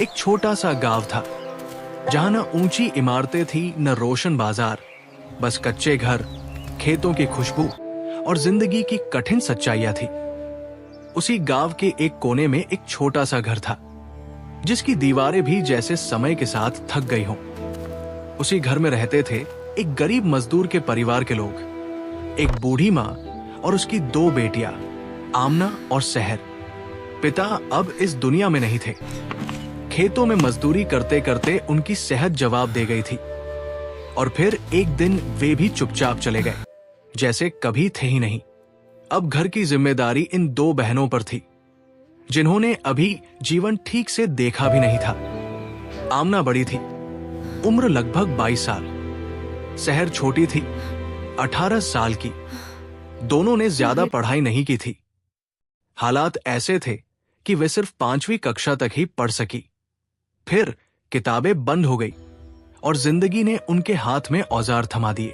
एक छोटा सा गांव था जहां न ऊंची इमारतें थी न रोशन बाजार, बस कच्चे घर, खेतों की खुशबू और जिंदगी की कठिन सच्चाइयां थी। उसी गांव के एक कोने में एक छोटा सा घर था जिसकी दीवारें भी जैसे समय के साथ थक गई हों। उसी घर में रहते थे एक गरीब मजदूर के परिवार के लोग, एक बूढ़ी माँ और उसकी दो बेटियां, आमना और सहर। पिता अब इस दुनिया में नहीं थे। खेतों में मजदूरी करते करते उनकी सेहत जवाब दे गई थी और फिर एक दिन वे भी चुपचाप चले गए, जैसे कभी थे ही नहीं। अब घर की जिम्मेदारी इन दो बहनों पर थी जिन्होंने अभी जीवन ठीक से देखा भी नहीं था। आमना बड़ी थी, उम्र लगभग 22 साल। सहर छोटी थी, 18 साल की। दोनों ने ज्यादा पढ़ाई नहीं की थी। हालात ऐसे थे कि वे सिर्फ 5वीं कक्षा तक ही पढ़ सकी। फिर किताबें बंद हो गई और जिंदगी ने उनके हाथ में औजार थमा दिए।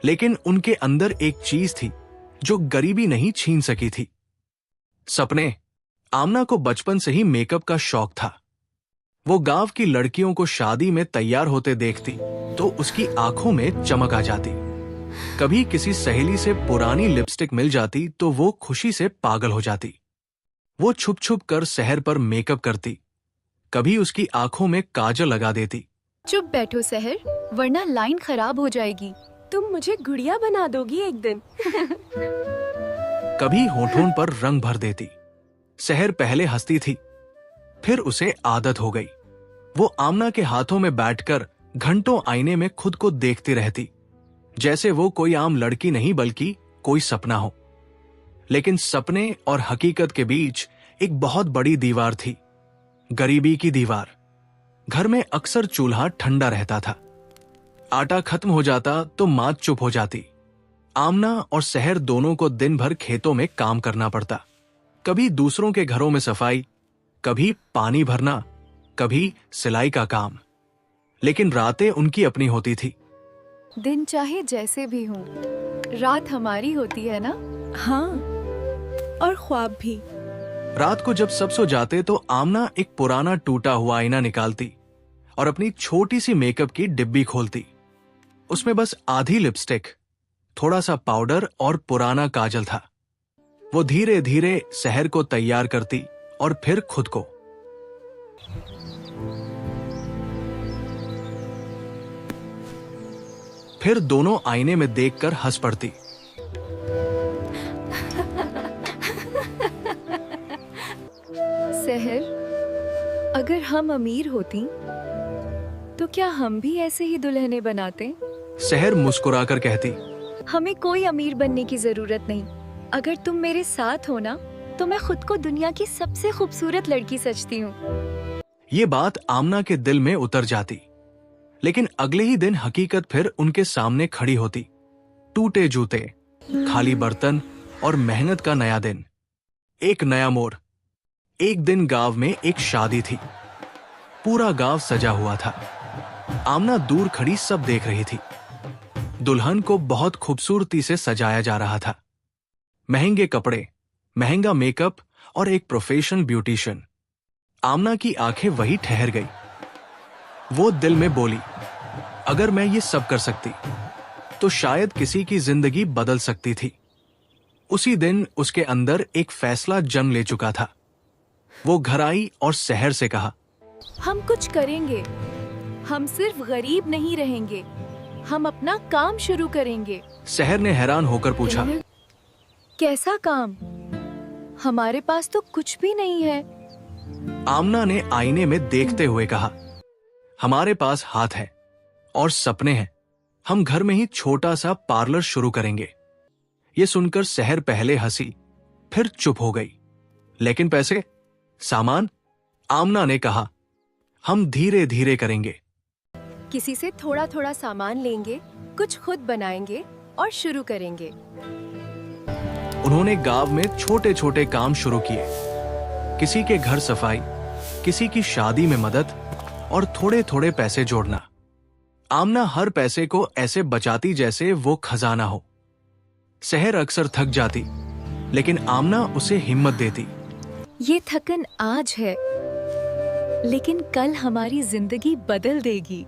लेकिन उनके अंदर एक चीज थी जो गरीबी नहीं छीन सकी थी, सपने। आमना को बचपन से ही मेकअप का शौक था। वो गांव की लड़कियों को शादी में तैयार होते देखती तो उसकी आंखों में चमक आ जाती। कभी किसी सहेली से पुरानी लिपस्टिक मिल जाती तो वो खुशी से पागल हो जाती। वो छुप छुप कर सहर पर मेकअप करती, कभी उसकी आंखों में काजल लगा देती। चुप बैठो सहर, वरना लाइन खराब हो जाएगी। तुम मुझे गुड़िया बना दोगी एक दिन। कभी होठों पर रंग भर देती। सहर पहले हंसती थी, फिर उसे आदत हो गई। वो आमना के हाथों में बैठकर घंटों आईने में खुद को देखती रहती, जैसे वो कोई आम लड़की नहीं बल्कि कोई सपना हो। लेकिन सपने और हकीकत के बीच एक बहुत बड़ी दीवार थी, गरीबी की दीवार। घर में अक्सर चूल्हा ठंडा रहता था। आटा खत्म हो जाता तो मां चुप हो जाती। आमना और सहर दोनों को दिन भर खेतों में काम करना पड़ता। कभी दूसरों के घरों में सफाई, कभी पानी भरना, कभी सिलाई का काम। लेकिन रातें उनकी अपनी होती थी। दिन चाहे जैसे भी हो, रात हमारी होती है ना। हाँ, और ख्वाब भी। रात को जब सब सो जाते तो आमना एक पुराना टूटा हुआ आईना निकालती और अपनी छोटी सी मेकअप की डिब्बी खोलती। उसमें बस आधी लिपस्टिक, थोड़ा सा पाउडर और पुराना काजल था। वो धीरे धीरे सहर को तैयार करती और फिर खुद को। फिर दोनों आईने में देखकर हंस पड़ती। सहर, अगर हम अमीर होती तो क्या हम भी ऐसे ही दुल्हने बनाते? सहर मुस्कुराकर कहती, हमें कोई अमीर बनने की जरूरत नहीं। अगर तुम मेरे साथ हो ना, तो मैं खुद को दुनिया की सबसे खूबसूरत लड़की समझती हूँ। ये बात आमना के दिल में उतर जाती। लेकिन अगले ही दिन हकीकत फिर उनके सामने खड़ी होती। टूटे जूते, खाली बर्तन और मेहनत का नया दिन। एक नया मोड़। एक दिन गांव में एक शादी थी। पूरा गांव सजा हुआ था। आमना दूर खड़ी सब देख रही थी। दुल्हन को बहुत खूबसूरती से सजाया जा रहा था। महंगे कपड़े, महंगा मेकअप और एक प्रोफेशनल ब्यूटिशियन। आमना की आंखें वहीं ठहर गई। वो दिल में बोली, अगर मैं ये सब कर सकती तो शायद किसी की जिंदगी बदल सकती थी। उसी दिन उसके अंदर एक फैसला जन्म ले चुका था। वो घर आई और सहर से कहा, हम कुछ करेंगे। हम सिर्फ गरीब नहीं रहेंगे, हम अपना काम शुरू करेंगे। सहर ने हैरान होकर पूछा, कैसा काम? हमारे पास तो कुछ भी नहीं है। आमना ने आईने में देखते हुए कहा, हमारे पास हाथ है और सपने हैं। हम घर में ही छोटा सा पार्लर शुरू करेंगे। ये सुनकर सहर पहले हंसी, फिर चुप हो गई। लेकिन पैसे, सामान? आमना ने कहा, हम धीरे धीरे करेंगे। किसी से थोड़ा थोड़ा सामान लेंगे, कुछ खुद बनाएंगे और शुरू करेंगे। उन्होंने गांव में छोटे छोटे काम शुरू किए। किसी के घर सफाई, किसी की शादी में मदद और थोड़े थोड़े पैसे जोड़ना। आमना हर पैसे को ऐसे बचाती जैसे वो खजाना हो। सहर अक्सर थक जाती, लेकिन आमना उसे हिम्मत देती। ये थकन आज है, लेकिन कल हमारी जिंदगी बदल देगी।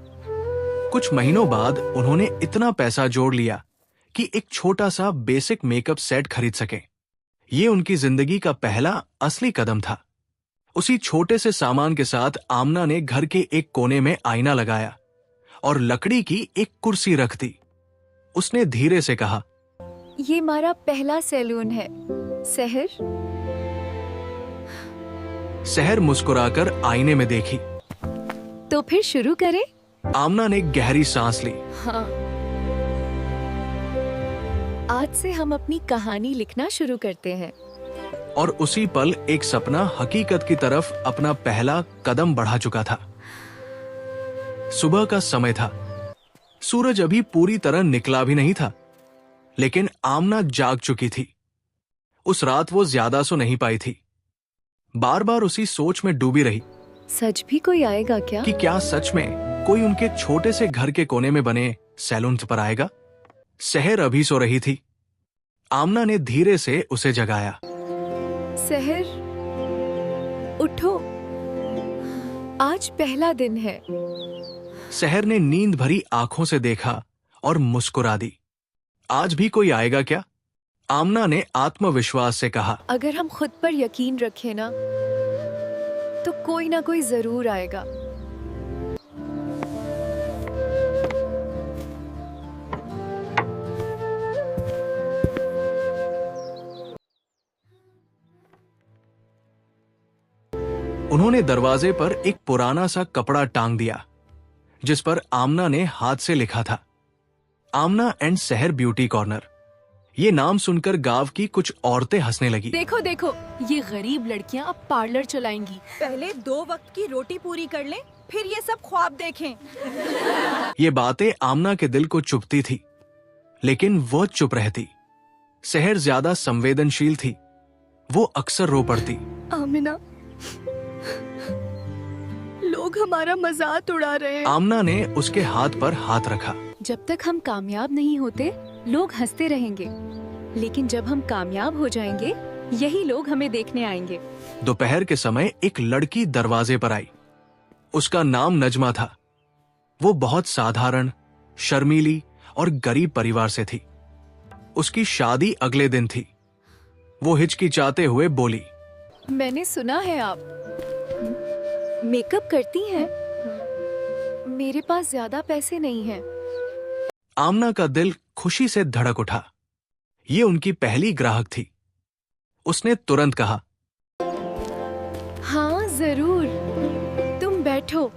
कुछ महीनों बाद उन्होंने इतना पैसा जोड़ लिया कि एक छोटा सा बेसिक मेकअप सेट खरीद सके। ये उनकी जिंदगी का पहला असली कदम था। उसी छोटे से सामान के साथ आमना ने घर के एक कोने में आईना लगाया और लकड़ी की एक कुर्सी रख दी। उसने धीरे से कहा, ये हमारा पहला सैलून है, सहर। सहर मुस्कुराकर आईने में देखी। तो फिर शुरू करें? आमना ने गहरी सांस ली। हाँ। आज से हम अपनी कहानी लिखना शुरू करते हैं। और उसी पल एक सपना हकीकत की तरफ अपना पहला कदम बढ़ा चुका था। सुबह का समय था। सूरज अभी पूरी तरह निकला भी नहीं था, लेकिन आमना जाग चुकी थी। उस रात वो ज्यादा सो नहीं पाई थी। बार बार उसी सोच में डूबी रही सच भी कोई आएगा क्या? कि क्या सच में कोई उनके छोटे से घर के कोने में बने सैलून पर आएगा। सहर अभी सो रही थी। आमना ने धीरे से उसे जगाया। सहर, उठो, आज पहला दिन है। सहर ने नींद भरी आंखों से देखा और मुस्कुरा दी। आज भी कोई आएगा क्या? आमना ने आत्मविश्वास से कहा। अगर हम खुद पर यकीन रखें ना, तो कोई ना कोई जरूर आएगा। उन्होंने दरवाजे पर एक पुराना सा कपड़ा टांग दिया, जिस पर आमना ने हाथ से लिखा था, आमना एंड सहर ब्यूटी कॉर्नर। ये नाम सुनकर गांव की कुछ औरतें हंसने लगी। देखो देखो, ये गरीब लड़कियां अब पार्लर चलाएंगी। पहले 2 वक्त की रोटी पूरी कर लें, फिर ये सब ख्वाब देखें। ये बातें आमना के दिल को चुभती थी, लेकिन वो चुप रहती। सहर ज्यादा संवेदनशील थी। वो अक्सर रो पड़ती। आमिना, लोग हमारा मजाक उड़ा रहे हैं। आमना ने उसके हाथ पर हाथ रखा। जब तक हम कामयाब नहीं होते, लोग हंसते रहेंगे, लेकिन जब हम कामयाब हो जाएंगे, यही लोग हमें देखने आएंगे। दोपहर के समय एक लड़की दरवाजे पर आई। उसका नाम नजमा था। वो बहुत साधारण, शर्मीली और गरीब परिवार से थी। उसकी शादी अगले दिन थी। वो हिचकिचाते हुए बोली, मैंने सुना है आप मेकअप करती हैं। मेरे पास ज्यादा पैसे नहीं हैं। आमना का दिल खुशी से धड़क उठा। ये उनकी पहली ग्राहक थी। उसने तुरंत कहा, हाँ जरूर, तुम बैठो,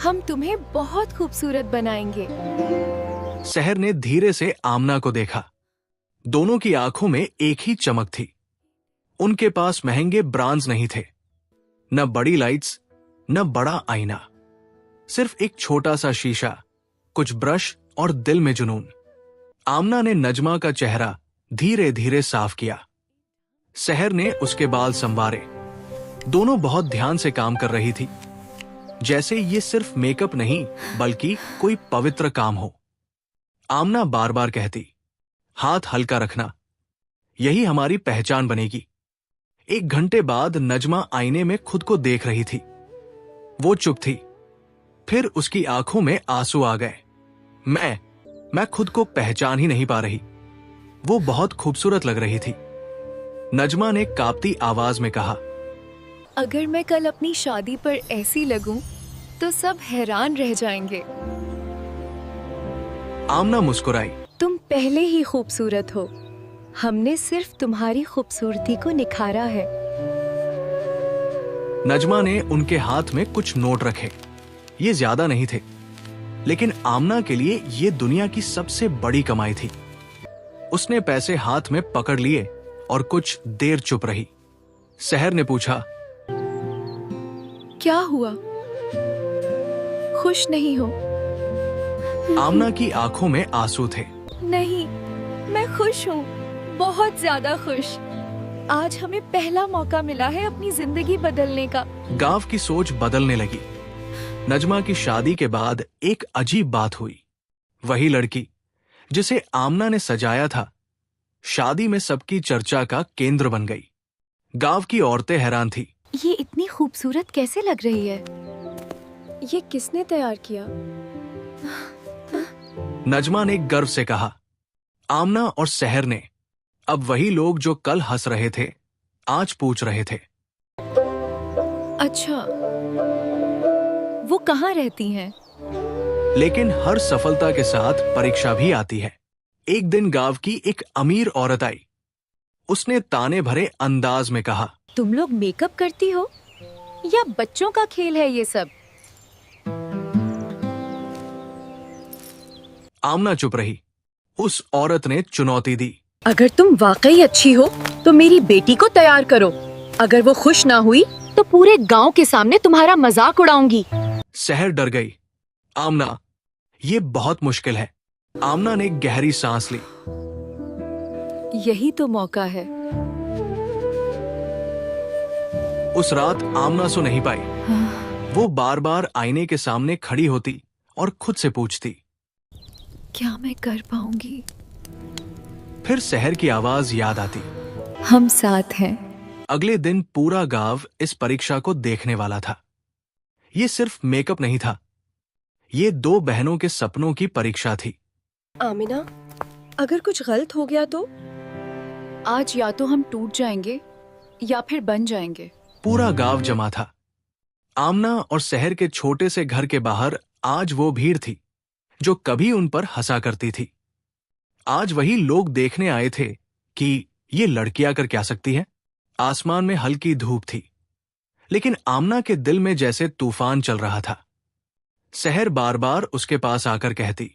हम तुम्हें बहुत खूबसूरत बनाएंगे। सहर ने धीरे से आमना को देखा। दोनों की आंखों में एक ही चमक थी। उनके पास महंगे ब्रांड्स नहीं थे, न बड़ी लाइट्स, न बड़ा आईना। सिर्फ एक छोटा सा शीशा, कुछ ब्रश और दिल में जुनून। आमना ने नजमा का चेहरा धीरे धीरे साफ किया। सहर ने उसके बाल संवारे। दोनों बहुत ध्यान से काम कर रही थी, जैसे ये सिर्फ मेकअप नहीं बल्कि कोई पवित्र काम हो। आमना बार बार कहती, हाथ हल्का रखना, यही हमारी पहचान बनेगी। 1 घंटे बाद नजमा आईने में खुद को देख रही थी। वो चुप थी। फिर उसकी आंखों में आंसू आ गए। मैं खुद को पहचान ही नहीं पा रही। वो बहुत खूबसूरत लग रही थी। नजमा ने कांपती आवाज में कहा, अगर मैं कल अपनी शादी पर ऐसी लगूं, तो सब हैरान रह जाएंगे। आमना मुस्कुराई। तुम पहले ही खूबसूरत हो। हमने सिर्फ तुम्हारी खूबसूरती को निखारा है। नजमा ने उनके हाथ में कुछ नोट रखे। ये ज्यादा नहीं थे, लेकिन आमना के लिए ये दुनिया की सबसे बड़ी कमाई थी। उसने पैसे हाथ में पकड़ लिए और कुछ देर चुप रही। सहर ने पूछा, क्या हुआ? खुश नहीं हो? आमना की आंखों में आंसू थे। नहीं, मैं खुश हूँ, बहुत ज्यादा खुश। आज हमें पहला मौका मिला है अपनी जिंदगी बदलने का। गांव की सोच बदलने लगी। नजमा की शादी के बाद एक अजीब बात हुई। वही लड़की जिसे आमना ने सजाया था, शादी में सबकी चर्चा का केंद्र बन गई। गांव की औरतें हैरान थी। ये इतनी खूबसूरत कैसे लग रही है? ये किसने तैयार किया? नजमा ने गर्व से कहा। आमना और सहर ने, अब वही लोग जो कल हंस रहे थे, आज पूछ रहे थे। अच्छा, वो कहाँ रहती हैं? लेकिन हर सफलता के साथ परीक्षा भी आती है। एक दिन गांव की एक अमीर औरत आई। उसने ताने भरे अंदाज में कहा, तुम लोग मेकअप करती हो या बच्चों का खेल है ये सब? आमना चुप रही। उस औरत ने चुनौती दी। अगर तुम वाकई अच्छी हो तो मेरी बेटी को तैयार करो। अगर वो खुश ना हुई तो पूरे गांव के सामने तुम्हारा मजाक उड़ाऊंगी। सहर डर गई। आमना, ये बहुत मुश्किल है। आमना ने गहरी सांस ली। यही तो मौका है। उस रात आमना सो नहीं पाई। वो बार बार आईने के सामने खड़ी होती और खुद से पूछती, क्या मैं कर पाऊंगी? फिर सहर की आवाज याद आती। हम साथ हैं। अगले दिन पूरा गांव इस परीक्षा को देखने वाला था। ये सिर्फ मेकअप नहीं था, ये दो बहनों के सपनों की परीक्षा थी। आमिना, अगर कुछ गलत हो गया तो? आज या तो हम टूट जाएंगे या फिर बन जाएंगे। पूरा गांव जमा था। आमना और सहर के छोटे से घर के बाहर आज वो भीड़ थी जो कभी उन पर हंसा करती थी। आज वही लोग देखने आए थे कि ये लड़कियां कर क्या सकती हैं। आसमान में हल्की धूप थी, लेकिन आमना के दिल में जैसे तूफान चल रहा था। सहर बार बार उसके पास आकर कहती,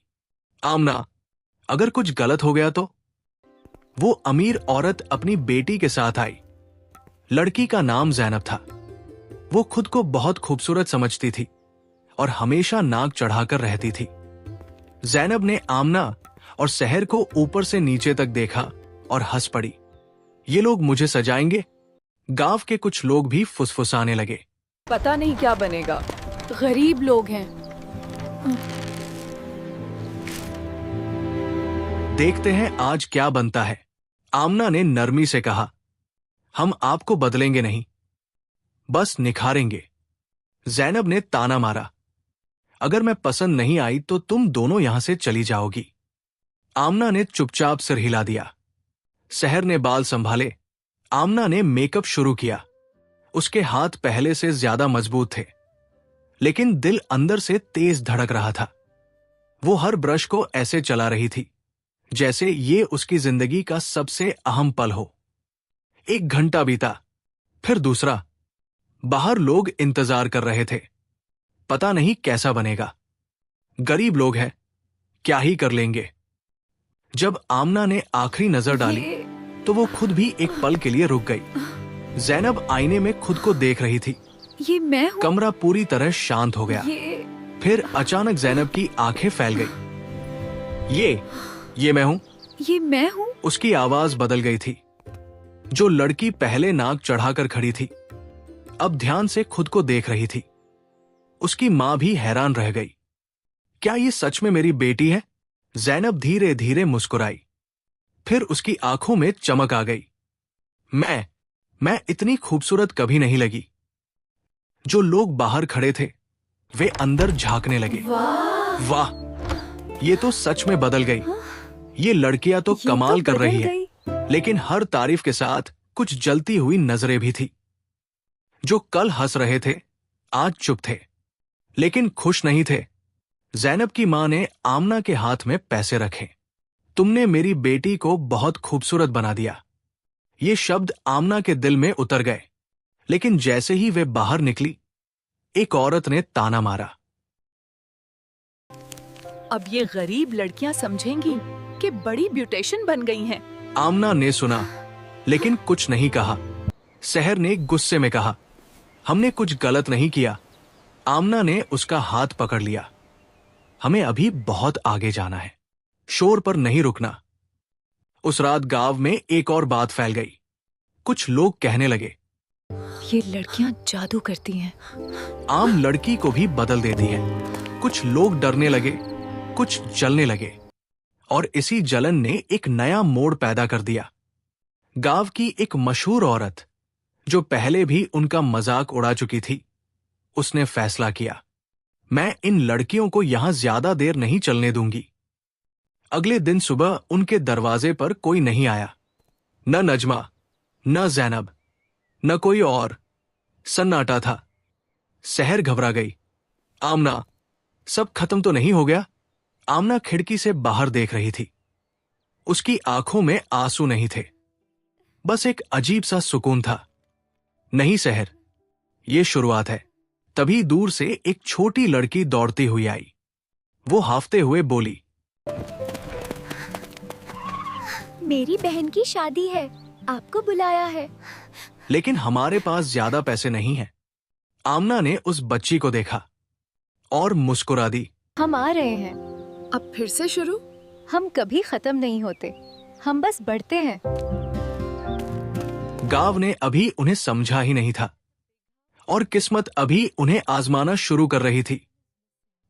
आमना, अगर कुछ गलत हो गया तो? वो अमीर औरत अपनी बेटी के साथ आई। लड़की का नाम जैनब था। वो खुद को बहुत खूबसूरत समझती थी और हमेशा नाक चढ़ाकर रहती थी। जैनब ने आमना और सहर को ऊपर से नीचे तक देखा और हंस पड़ी। ये लोग मुझे सजाएंगे। गांव के कुछ लोग भी फुसफुसाने लगे। पता नहीं क्या बनेगा, गरीब लोग हैं। देखते हैं आज क्या बनता है। आमना ने नरमी से कहा, हम आपको बदलेंगे नहीं, बस निखारेंगे। जैनब ने ताना मारा, अगर मैं पसंद नहीं आई तो तुम दोनों यहां से चली जाओगी। आमना ने चुपचाप सिर हिला दिया। सहर ने बाल संभाले। आमना ने मेकअप शुरू किया। उसके हाथ पहले से ज्यादा मजबूत थे, लेकिन दिल अंदर से तेज धड़क रहा था। वो हर ब्रश को ऐसे चला रही थी जैसे ये उसकी जिंदगी का सबसे अहम पल हो। 1 घंटा बीता, फिर दूसरा। बाहर लोग इंतजार कर रहे थे। पता नहीं कैसा बनेगा। गरीब लोग हैं, क्या ही कर लेंगे। जब आमना ने आखिरी नजर डाली तो वो खुद भी एक पल के लिए रुक गई। जैनब आईने में खुद को देख रही थी। ये मैं हूँ? कमरा पूरी तरह शांत हो गया। फिर अचानक जैनब की आंखें फैल गई। ये मैं हूं। ये मैं हूँ? उसकी आवाज बदल गई थी। जो लड़की पहले नाक चढ़ाकर खड़ी थी, अब ध्यान से खुद को देख रही थी। उसकी मां भी हैरान रह गई। क्या ये सच में मेरी बेटी है? जैनब धीरे धीरे मुस्कुराई। फिर उसकी आंखों में चमक आ गई। मैं इतनी खूबसूरत कभी नहीं लगी। जो लोग बाहर खड़े थे वे अंदर झांकने लगे। वाह, ये तो सच में बदल गई। ये लड़कियां तो कमाल कर रही है। लेकिन हर तारीफ के साथ कुछ जलती हुई नजरें भी थी। जो कल हंस रहे थे आज चुप थे, लेकिन खुश नहीं थे। जैनब की मां ने आमना के हाथ में पैसे रखे। तुमने मेरी बेटी को बहुत खूबसूरत बना दिया। ये शब्द आमना के दिल में उतर गए, लेकिन जैसे ही वे बाहर निकली, एक औरत ने ताना मारा। अब ये गरीब लड़कियां समझेंगी कि बड़ी ब्यूटिशियन बन गई हैं। आमना ने सुना, लेकिन कुछ नहीं कहा। सहर ने गुस्से में कहा, हमने कुछ गलत नहीं किया। आमना ने उसका हाथ पकड़ लिया। हमें अभी बहुत आगे जाना है, शोर पर नहीं रुकना। उस रात गांव में एक और बात फैल गई। कुछ लोग कहने लगे, ये लड़कियां जादू करती हैं। आम लड़की को भी बदल देती है। कुछ लोग डरने लगे, कुछ जलने लगे, और इसी जलन ने एक नया मोड़ पैदा कर दिया। गांव की एक मशहूर औरत, जो पहले भी उनका मजाक उड़ा चुकी थी, उसने फैसला किया, मैं इन लड़कियों को यहां ज्यादा देर नहीं चलने दूंगी। अगले दिन सुबह उनके दरवाजे पर कोई नहीं आया। न नजमा, न जैनब, न कोई और। सन्नाटा था। सहर घबरा गई। आमना, सब खत्म तो नहीं हो गया? आमना खिड़की से बाहर देख रही थी। उसकी आंखों में आंसू नहीं थे, बस एक अजीब सा सुकून था। नहीं सहर, ये शुरुआत है। तभी दूर से एक छोटी लड़की दौड़ती हुई आई। वो हाफते हुए बोली, मेरी बहन की शादी है, आपको बुलाया है। लेकिन हमारे पास ज्यादा पैसे नहीं हैं। आमना ने उस बच्ची को देखा और मुस्कुरा दी। हम आ रहे हैं। अब फिर से शुरू? हम कभी खत्म नहीं होते, हम बस बढ़ते हैं। गांव ने अभी उन्हें समझा ही नहीं था और किस्मत अभी उन्हें आजमाना शुरू कर रही थी।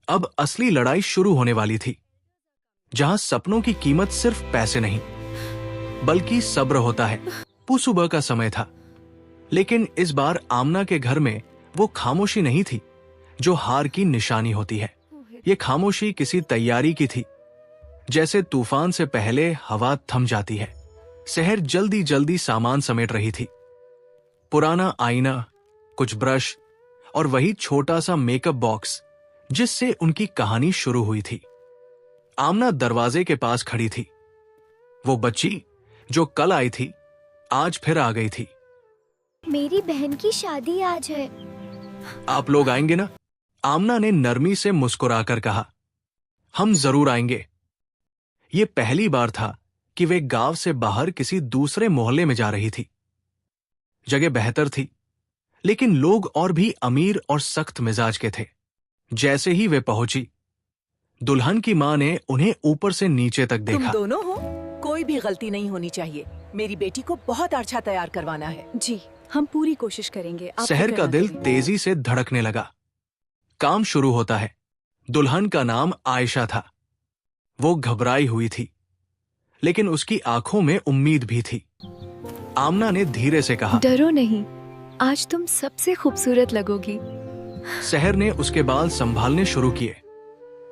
अब असली लड़ाई शुरू होने वाली थी, जहां सपनों की कीमत सिर्फ पैसे नहीं बल्कि सब्र होता है। सुबह का समय था, लेकिन इस बार आमना के घर में वो खामोशी नहीं थी जो हार की निशानी होती है। ये खामोशी किसी तैयारी की थी, जैसे तूफान से पहले हवा थम जाती है। सहर जल्दी जल्दी सामान समेट रही थी। पुराना आईना, कुछ ब्रश और वही छोटा सा मेकअप बॉक्स जिससे उनकी कहानी शुरू हुई थी। आमना दरवाजे के पास खड़ी थी। वो बच्ची जो कल आई थी आज फिर आ गई थी। मेरी बहन की शादी आज है। आप लोग आएंगे ना? आमना ने नरमी से मुस्कुराकर कहा। हम जरूर आएंगे। ये पहली बार था कि वे गांव से बाहर किसी दूसरे मोहल्ले में जा रही थी। जगह बेहतर थी, लेकिन लोग और भी अमीर और सख्त मिजाज के थे। जैसे ही वे पहुंची, दुल्हन की मां ने उन्हें ऊपर से नीचे तक तुम देखा। दोनों हो, कोई भी गलती नहीं होनी चाहिए। मेरी बेटी को बहुत अच्छा तैयार करवाना है। जी, हम पूरी कोशिश करेंगे। आप सहर फिक्र का ना दिल करें। तेजी से धड़कने लगा। काम शुरू होता है। दुल्हन का नाम आयशा था। वो घबराई हुई थी, लेकिन उसकी आंखों में उम्मीद भी थी। आमना ने धीरे से कहा, डरो नहीं, आज तुम सबसे खूबसूरत लगोगी। सहर ने उसके बाल संभालने शुरू किए।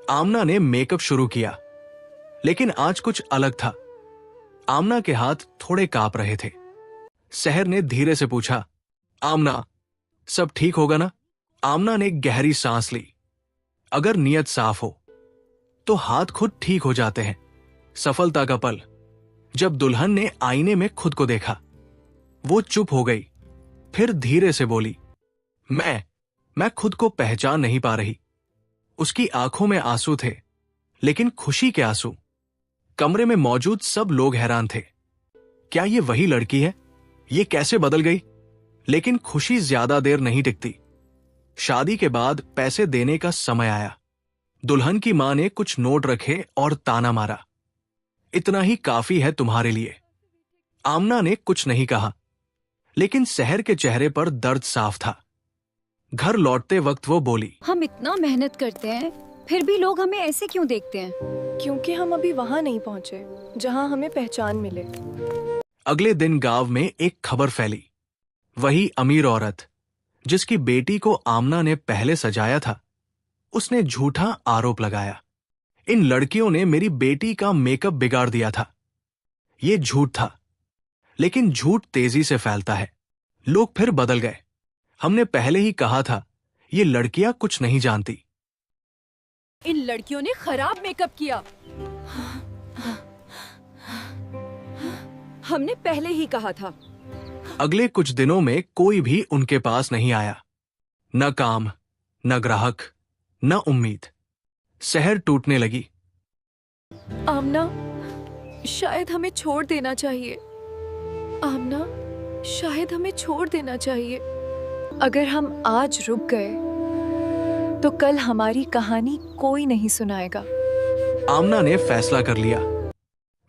आमना ने मेकअप शुरू किया, लेकिन आज कुछ अलग था। आमना के हाथ थोड़े कांप रहे थे। सहर ने धीरे से पूछा, आमना, सब ठीक होगा ना? आमना ने गहरी सांस ली। अगर नियत साफ हो तो हाथ खुद ठीक हो जाते हैं। सफलता का पल जब दुल्हन ने आईने में खुद को देखा, वो चुप हो गई, फिर धीरे से बोली, मैं खुद को पहचान नहीं पा रही। उसकी आंखों में आंसू थे, लेकिन खुशी के आंसू। कमरे में मौजूद सब लोग हैरान थे। क्या ये वही लड़की है? ये कैसे बदल गई? लेकिन खुशी ज्यादा देर नहीं टिकती। शादी के बाद पैसे देने का समय आया। दुल्हन की मां ने कुछ नोट रखे और ताना मारा, इतना ही काफी है तुम्हारे लिए। आमना ने कुछ नहीं कहा, लेकिन सहर के चेहरे पर दर्द साफ था। घर लौटते वक्त वो बोली, हम इतना मेहनत करते हैं, फिर भी लोग हमें ऐसे क्यों देखते हैं? क्योंकि हम अभी वहाँ नहीं पहुँचे जहाँ हमें पहचान मिले। अगले दिन गांव में एक खबर फैली। वही अमीर औरत जिसकी बेटी को आमना ने पहले सजाया था, उसने झूठा आरोप लगाया। इन लड़कियों ने मेरी बेटी का मेकअप बिगाड़ दिया था। ये झूठ था, लेकिन झूठ तेजी से फैलता है। लोग फिर बदल गए। हमने पहले ही कहा था, ये लड़कियां कुछ नहीं जानती। इन लड़कियों ने खराब मेकअप किया। हमने पहले ही कहा था। अगले कुछ दिनों में कोई भी उनके पास नहीं आया। न काम, न ग्राहक, न उम्मीद। सहर टूटने लगी। आमना, शायद हमें छोड़ देना चाहिए। आमना, शायद हमें छोड़ देना चाहिए। अगर हम आज रुक गए तो कल हमारी कहानी कोई नहीं सुनाएगा। आमना ने फैसला कर लिया।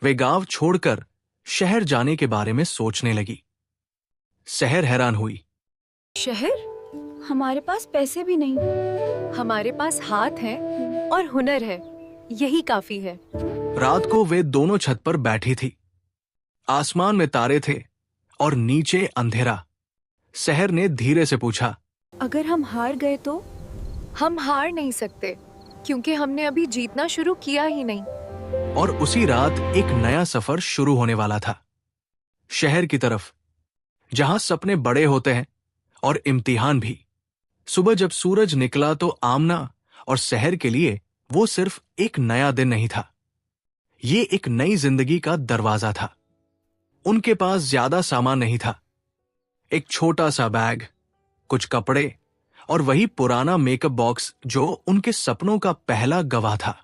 वे गांव छोड़कर शहर जाने के बारे में सोचने लगी। सहर हैरान हुई। शहर? हमारे पास पैसे भी नहीं। हमारे पास हाथ है और हुनर है, यही काफी है। रात को वे दोनों छत पर बैठी थी। आसमान में तारे थे और नीचे अंधेरा। सहर ने धीरे से पूछा, अगर हम हार गए तो? हम हार नहीं सकते क्योंकि हमने अभी जीतना शुरू किया ही नहीं। और उसी रात एक नया सफर शुरू होने वाला था, शहर की तरफ, जहां सपने बड़े होते हैं और इम्तिहान भी। सुबह जब सूरज निकला तो आमना और शहर के लिए वो सिर्फ एक नया दिन नहीं था, ये एक नई जिंदगी का दरवाजा था। उनके पास ज्यादा सामान नहीं था, एक छोटा सा बैग, कुछ कपड़े और वही पुराना मेकअप बॉक्स जो उनके सपनों का पहला गवाह था।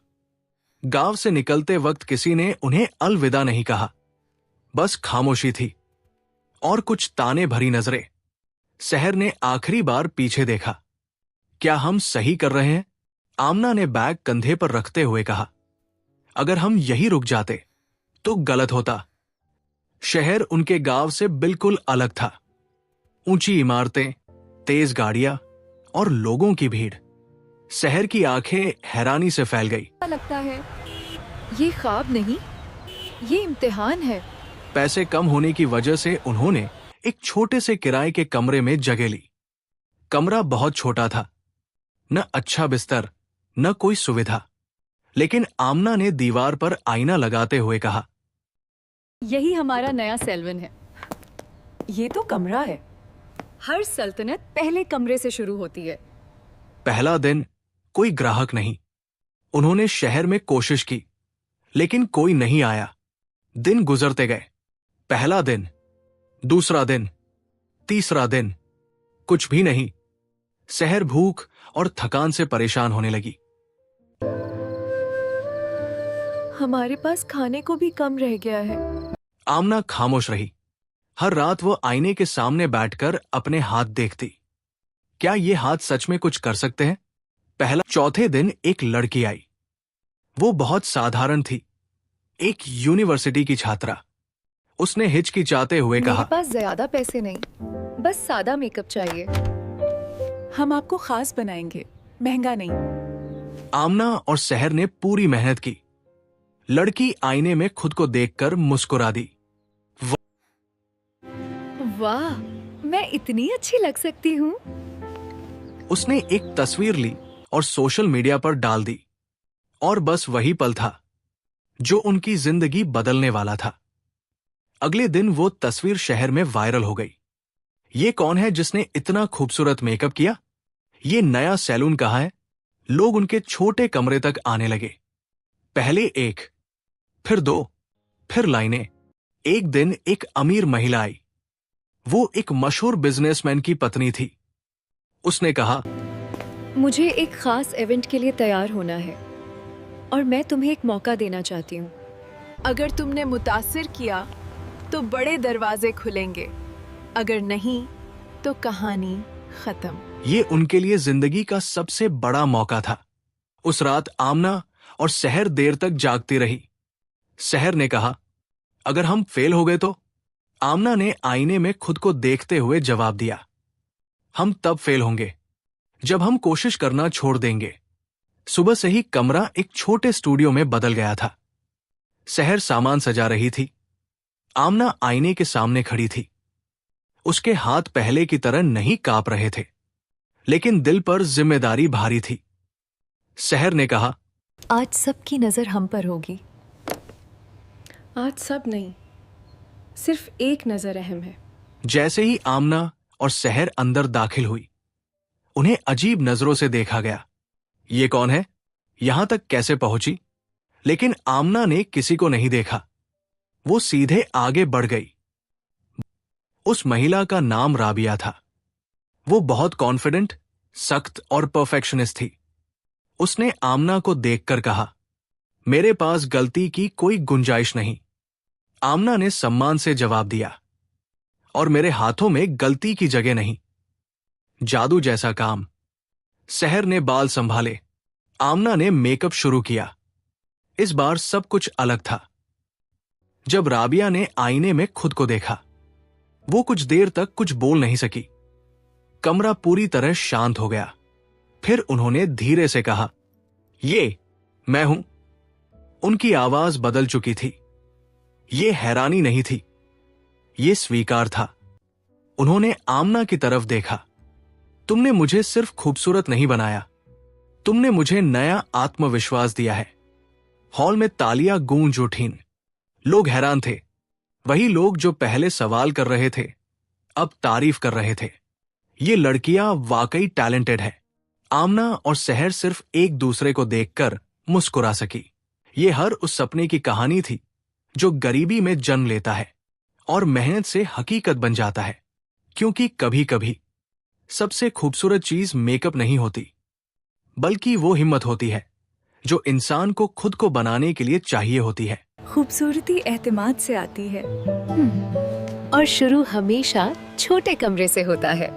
गांव से निकलते वक्त किसी ने उन्हें अलविदा नहीं कहा, बस खामोशी थी और कुछ ताने भरी नजरें। शहर ने आखिरी बार पीछे देखा। क्या हम सही कर रहे हैं? आमना ने बैग कंधे पर रखते हुए कहा। अगर हम यही रुक जाते तो गलत होता। शहर उनके गांव से बिल्कुल अलग था। ऊंची इमारतें, तेज गाड़ियां और लोगों की भीड़। शहर की आंखें हैरानी से फैल गई। क्या लगता है ये ख्वाब नहीं, ये इम्तिहान है। पैसे कम होने की वजह से उन्होंने एक छोटे से किराए के कमरे में जगह ली। कमरा बहुत छोटा था, न अच्छा बिस्तर, न कोई सुविधा। लेकिन आमना ने दीवार पर आईना लगाते हुए कहा, यही हमारा नया सेल्वन है। ये तो कमरा है। हर सल्तनत पहले कमरे से शुरू होती है। पहला दिन कोई ग्राहक नहीं। उन्होंने शहर में कोशिश की, लेकिन कोई नहीं आया। दिन गुजरते गए। पहला दिन, दूसरा दिन, तीसरा दिन, कुछ भी नहीं। शहर भूख और थकान से परेशान होने लगी। हमारे पास खाने को भी कम रह गया है। आमना खामोश रही। हर रात वो आईने के सामने बैठकर अपने हाथ देखती। क्या ये हाथ सच में कुछ कर सकते हैं? चौथे दिन एक लड़की आई। वो बहुत साधारण थी, एक यूनिवर्सिटी की छात्रा। उसने हिचकिचाते हुए मेरे कहा, पास ज्यादा पैसे नहीं, बस सादा मेकअप चाहिए। हम आपको खास बनाएंगे, महंगा नहीं। आमना और शहर ने पूरी मेहनत की। लड़की आईने में खुद को देखकर मुस्कुरा दी। वाह, मैं इतनी अच्छी लग सकती हूँ। उसने एक तस्वीर ली और सोशल मीडिया पर डाल दी। और बस वही पल था जो उनकी जिंदगी बदलने वाला था। अगले दिन वो तस्वीर शहर में वायरल हो गई। ये कौन है जिसने इतना खूबसूरत मेकअप किया? ये नया सैलून कहाँ है? लोग उनके छोटे कमरे तक आने लगे। पहले एक, फिर दो, फिर लाइनें। एक दिन एक अमीर महिला आई। वो एक मशहूर बिजनेसमैन की पत्नी थी। उसने कहा, मुझे एक खास इवेंट के लिए तैयार होना है और मैं तुम्हें एक मौका देना चाहती हूँ। अगर तुमने मुतासिर किया तो बड़े दरवाजे खुलेंगे, अगर नहीं तो कहानी खत्म। ये उनके लिए जिंदगी का सबसे बड़ा मौका था। उस रात आमना और शहर देर तक जागती रही। शहर ने कहा, अगर हम फेल हो गए तो? आमना ने आईने में खुद को देखते हुए जवाब दिया, हम तब फेल होंगे जब हम कोशिश करना छोड़ देंगे। सुबह से ही कमरा एक छोटे स्टूडियो में बदल गया था। शहर सामान सजा रही थी। आमना आईने के सामने खड़ी थी। उसके हाथ पहले की तरह नहीं कांप रहे थे, लेकिन दिल पर जिम्मेदारी भारी थी। शहर ने कहा, आज सबकी नजर हम पर होगी। आज सब नहीं, सिर्फ एक नजर अहम है। जैसे ही आमना और शहर अंदर दाखिल हुई, उन्हें अजीब नजरों से देखा गया। ये कौन है? यहां तक कैसे पहुंची? लेकिन आमना ने किसी को नहीं देखा। वो सीधे आगे बढ़ गई। उस महिला का नाम राबिया था। वो बहुत कॉन्फिडेंट, सख्त और परफेक्शनिस्ट थी। उसने आमना को देखकर कहा, मेरे पास गलती की कोई गुंजाइश नहीं। आमना ने सम्मान से जवाब दिया, और मेरे हाथों में गलती की जगह नहीं। जादू जैसा काम। शहर ने बाल संभाले। आमना ने मेकअप शुरू किया। इस बार सब कुछ अलग था। जब राबिया ने आईने में खुद को देखा, वो कुछ देर तक कुछ बोल नहीं सकी। कमरा पूरी तरह शांत हो गया। फिर उन्होंने धीरे से कहा, ये मैं हूं। उनकी आवाज बदल चुकी थी। ये हैरानी नहीं थी, ये स्वीकार था। उन्होंने आमना की तरफ देखा। तुमने मुझे सिर्फ खूबसूरत नहीं बनाया, तुमने मुझे नया आत्मविश्वास दिया है। हॉल में तालियां गूंज उठीं। लोग हैरान थे। वही लोग जो पहले सवाल कर रहे थे अब तारीफ कर रहे थे। ये लड़कियां वाकई टैलेंटेड है। आमना और सहर सिर्फ एक दूसरे को देखकर मुस्कुरा सकी। ये हर उस सपने की कहानी थी जो गरीबी में जन्म लेता है और मेहनत से हकीकत बन जाता है। क्योंकि कभी कभी सबसे खूबसूरत चीज मेकअप नहीं होती, बल्कि वो हिम्मत होती है जो इंसान को खुद को बनाने के लिए चाहिए होती है। खूबसूरती एतमाद से आती है। और शुरू हमेशा छोटे कमरे से होता है।